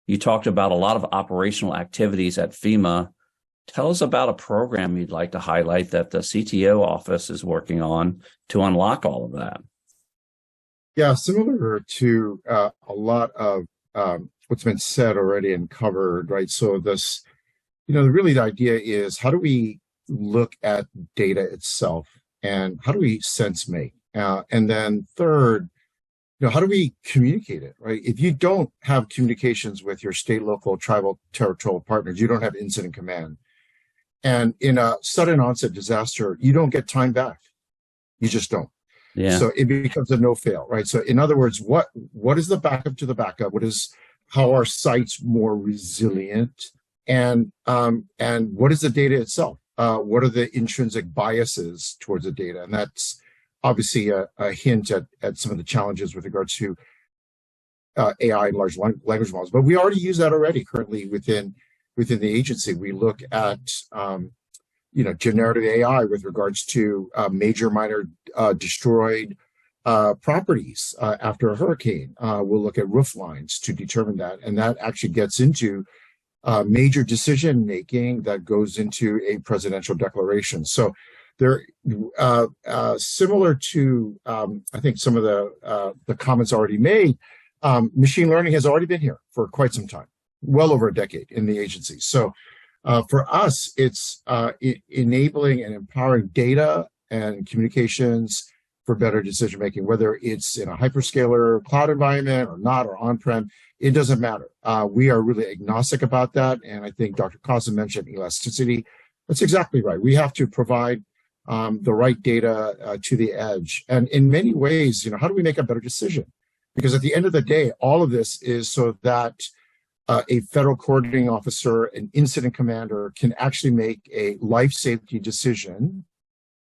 You talked about a lot of operational activities at FEMA. Tell us about a program you'd like to highlight that the CTO office is working on to unlock all of that. Yeah, similar to a lot of what's been said already and covered, right? So this, really the idea is, how do we look at data itself and how do we sense make? And then third, how do we communicate it, right? If you don't have communications with your state, local, tribal, territorial partners, you don't have incident command. And in a sudden onset disaster, you don't get time back. You just don't. Yeah. So it becomes a no fail, right? So in other words, what is the backup to the backup? How are sites more resilient? And what is the data itself? What are the intrinsic biases towards the data? And that's obviously a hint at some of the challenges with regards to AI and large language models. But we already use that already currently within the agency. We look at generative AI with regards to major, minor destroyed properties after a hurricane. We'll look at roof lines to determine that, and that actually gets into major decision making that goes into a presidential declaration. So they're similar to I think some of the comments already made. Machine learning has already been here for quite some time, well over a decade in the agency. So for us, it's enabling and empowering data and communications for better decision making, whether it's in a hyperscaler cloud environment or not, or on-prem. It doesn't matter. We are really agnostic about that. And I think Dr. Casa mentioned elasticity. That's exactly right. We have to provide the right data to the edge. And in many ways, how do we make a better decision? Because at the end of the day, all of this is so that a federal coordinating officer, an incident commander, can actually make a life safety decision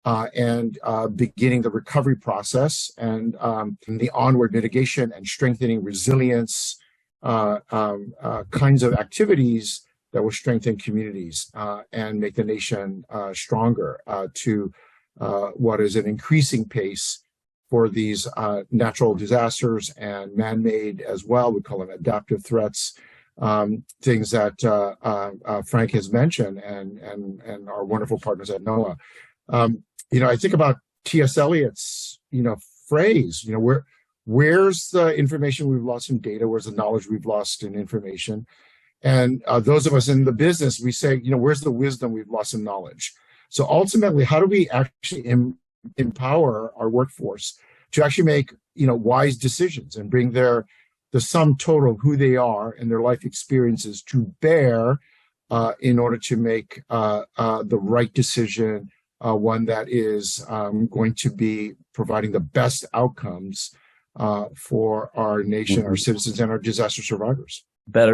and beginning the recovery process and the onward mitigation and strengthening resilience kinds of activities that will strengthen communities and make the nation stronger to what is an increasing pace for these natural disasters and man-made as well. We call them adaptive threats, things that Frank has mentioned and our wonderful partners at NOAA. I think about T.S. Eliot's, phrase, where's the information we've lost in data? Where's the knowledge we've lost in information? And those of us in the business, we say, where's the wisdom we've lost in knowledge? So ultimately, how do we actually empower our workforce to actually make, wise decisions and bring the sum total of who they are and their life experiences to bear in order to make the right decision, one that is going to be providing the best outcomes for our nation, our citizens, and our disaster survivors. Better